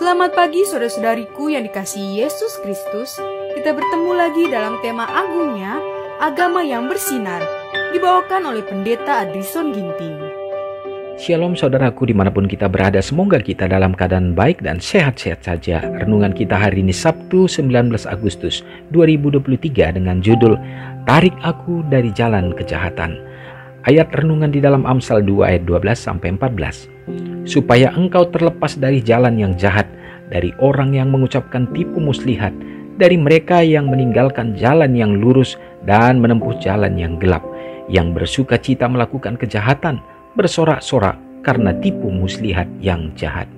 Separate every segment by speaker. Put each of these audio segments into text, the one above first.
Speaker 1: Selamat pagi saudara-saudariku yang dikasihi Yesus Kristus. Kita bertemu lagi dalam tema agungnya, agama yang bersinar, dibawakan oleh Pendeta Adrison Ginting.
Speaker 2: Shalom saudaraku dimanapun kita berada, semoga kita dalam keadaan baik dan sehat-sehat saja. Renungan kita hari ini Sabtu 19 Agustus 2023 dengan judul Tarik Aku dari Jalan Kejahatan. Ayat renungan di dalam Amsal 2 ayat 12-14. Supaya engkau terlepas dari jalan yang jahat, dari orang yang mengucapkan tipu muslihat, dari mereka yang meninggalkan jalan yang lurus dan menempuh jalan yang gelap, yang bersuka cita melakukan kejahatan, bersorak-sorak karena tipu muslihat yang jahat.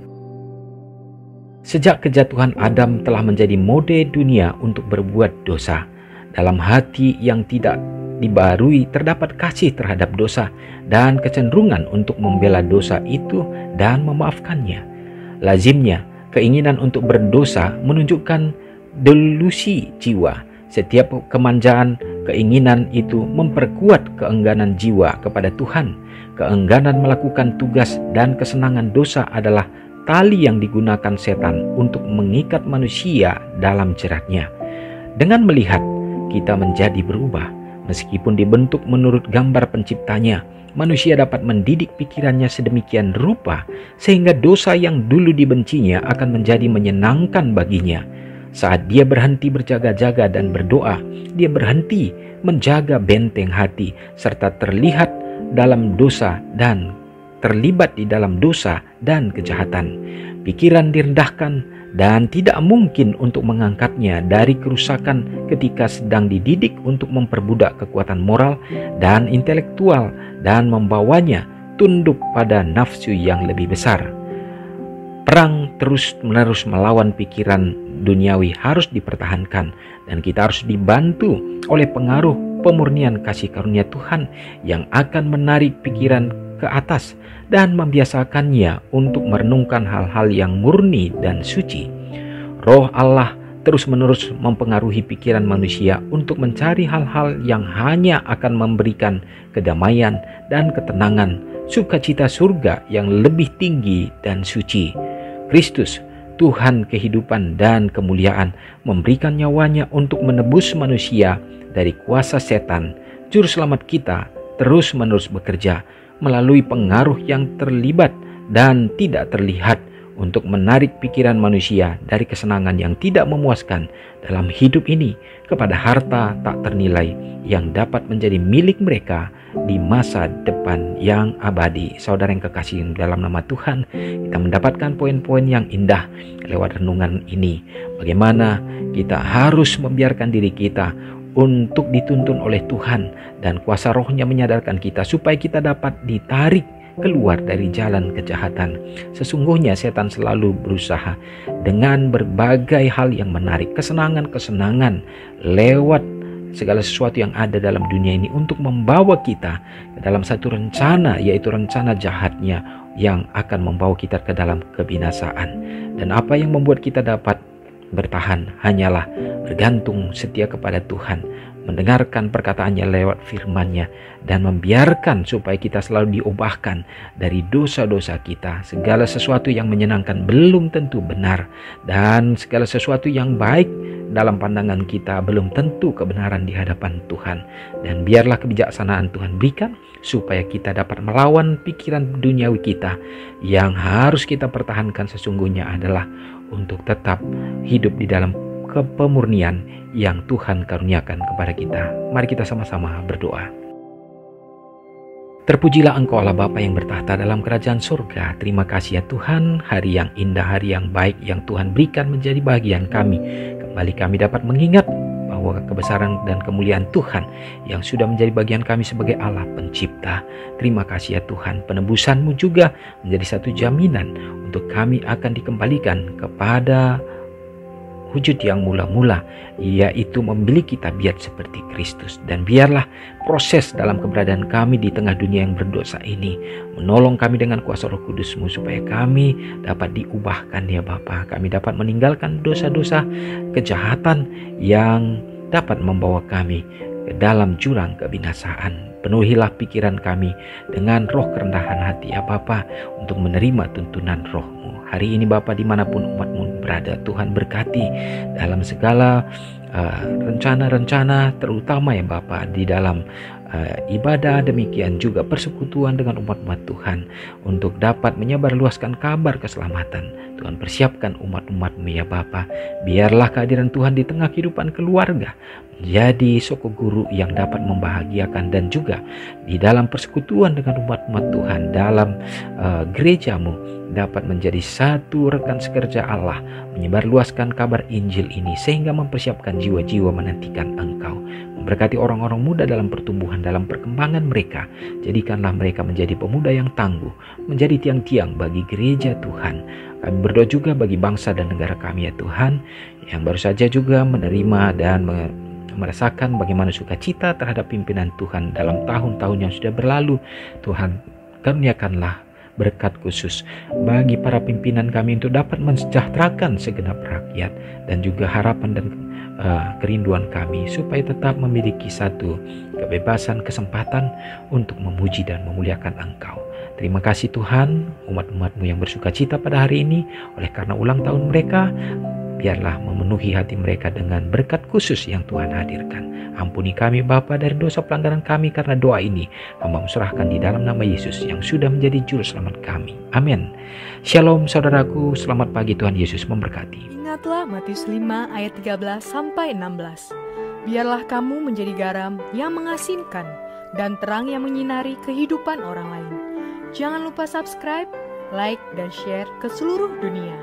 Speaker 2: Sejak kejatuhan Adam telah menjadi mode dunia untuk berbuat dosa. Dalam hati yang tidak dibarui terdapat kasih terhadap dosa dan kecenderungan untuk membela dosa itu dan memaafkannya. Lazimnya, keinginan untuk berdosa menunjukkan delusi jiwa. Setiap kemanjaan keinginan itu memperkuat keengganan jiwa kepada Tuhan. Keengganan melakukan tugas dan kesenangan dosa adalah tali yang digunakan setan untuk mengikat manusia dalam jeratnya. Dengan melihat, kita menjadi berubah. Meskipun dibentuk menurut gambar penciptanya, manusia dapat mendidik pikirannya sedemikian rupa sehingga dosa yang dulu dibencinya akan menjadi menyenangkan baginya. Saat dia berhenti berjaga-jaga dan berdoa, dia berhenti menjaga benteng hati serta terlibat di dalam dosa dan kejahatan. Pikiran direndahkan dan tidak mungkin untuk mengangkatnya dari kerusakan ketika sedang dididik untuk memperbudak kekuatan moral dan intelektual dan membawanya tunduk pada nafsu yang lebih besar. Perang terus-menerus melawan pikiran duniawi harus dipertahankan, dan kita harus dibantu oleh pengaruh pemurnian kasih karunia Tuhan yang akan menarik pikiran ke atas dan membiasakannya untuk merenungkan hal-hal yang murni dan suci. Roh Allah terus-menerus mempengaruhi pikiran manusia untuk mencari hal-hal yang hanya akan memberikan kedamaian dan ketenangan, sukacita surga yang lebih tinggi dan suci. Kristus, Tuhan kehidupan dan kemuliaan, memberikan nyawanya untuk menebus manusia dari kuasa setan. Juru selamat kita terus-menerus bekerja melalui pengaruh yang terlibat dan tidak terlihat untuk menarik pikiran manusia dari kesenangan yang tidak memuaskan dalam hidup ini kepada harta tak ternilai yang dapat menjadi milik mereka di masa depan yang abadi. Saudara yang kekasih dalam nama Tuhan, kita mendapatkan poin-poin yang indah lewat renungan ini. Bagaimana kita harus membiarkan diri kita untuk dituntun oleh Tuhan dan kuasa rohnya menyadarkan kita supaya kita dapat ditarik keluar dari jalan kejahatan. Sesungguhnya setan selalu berusaha dengan berbagai hal yang menarik kesenangan-kesenangan lewat segala sesuatu yang ada dalam dunia ini untuk membawa kita ke dalam satu rencana, yaitu rencana jahatnya yang akan membawa kita ke dalam kebinasaan. Dan apa yang membuat kita dapat bertahan hanyalah bergantung setia kepada Tuhan, mendengarkan perkataannya lewat firman-Nya, dan membiarkan supaya kita selalu diubahkan dari dosa-dosa kita. Segala sesuatu yang menyenangkan belum tentu benar, dan segala sesuatu yang baik dalam pandangan kita belum tentu kebenaran di hadapan Tuhan. Dan biarlah kebijaksanaan Tuhan berikan supaya kita dapat melawan pikiran duniawi kita. Yang harus kita pertahankan sesungguhnya adalah untuk tetap hidup di dalam kepemurnian yang Tuhan karuniakan kepada kita. Mari kita sama-sama berdoa. Terpujilah Engkau Allah Bapa yang bertahta dalam kerajaan surga. Terima kasih ya Tuhan, hari yang indah, hari yang baik yang Tuhan berikan menjadi bagian kami. Kembali kami dapat mengingat bahwa kebesaran dan kemuliaan Tuhan yang sudah menjadi bagian kami sebagai Allah pencipta. Terima kasih ya Tuhan, penebusan-Mu juga menjadi satu jaminan untuk kami akan dikembalikan kepada wujud yang mula-mula, yaitu memiliki tabiat seperti Kristus. Dan biarlah proses dalam keberadaan kami di tengah dunia yang berdosa ini menolong kami dengan kuasa Roh Kudus-Mu supaya kami dapat diubahkan ya Bapa. Kami dapat meninggalkan dosa-dosa kejahatan yang dapat membawa kami ke dalam jurang kebinasaan. Penuhilah pikiran kami dengan roh kerendahan hati ya Bapa untuk menerima tuntunan Roh-Mu. Hari ini Bapa, dimanapun umat-Mu berada, Tuhan berkati dalam segala rencana-rencana, terutama ya Bapa di dalam ibadah, demikian juga persekutuan dengan umat-umat Tuhan untuk dapat menyebarluaskan kabar keselamatan. Tuhan persiapkan umat-umat-Mu ya Bapa. Biarlah kehadiran Tuhan di tengah kehidupan keluarga menjadi sosok guru yang dapat membahagiakan, dan juga di dalam persekutuan dengan umat-umat Tuhan dalam gereja-Mu dapat menjadi satu rekan sekerja Allah menyebarluaskan kabar Injil ini, sehingga mempersiapkan jiwa-jiwa menantikan Engkau. Memberkati orang-orang muda dalam pertumbuhan, dalam perkembangan mereka. Jadikanlah mereka menjadi pemuda yang tangguh, menjadi tiang-tiang bagi gereja Tuhan. Kami berdoa juga bagi bangsa dan negara kami ya Tuhan, yang baru saja juga menerima dan merasakan bagaimana sukacita terhadap pimpinan Tuhan dalam tahun-tahun yang sudah berlalu. Tuhan, karuniakanlah berkat khusus bagi para pimpinan kami untuk dapat mensejahterakan segenap rakyat, dan juga harapan dan kerinduan kami supaya tetap memiliki satu kebebasan, kesempatan untuk memuji dan memuliakan Engkau. Terima kasih Tuhan, umat-umat-Mu yang bersukacita pada hari ini oleh karena ulang tahun mereka. Biarlah memenuhi hati mereka dengan berkat khusus yang Tuhan hadirkan. Ampuni kami Bapa dari dosa pelanggaran kami, karena doa ini Hamba serahkan di dalam nama Yesus yang sudah menjadi juru selamat kami. Amin. Shalom saudaraku, selamat pagi, Tuhan Yesus memberkati.
Speaker 1: Ingatlah Matius 5 ayat 13-16. Biarlah kamu menjadi garam yang mengasinkan dan terang yang menyinari kehidupan orang lain. Jangan lupa subscribe, like, dan share ke seluruh dunia.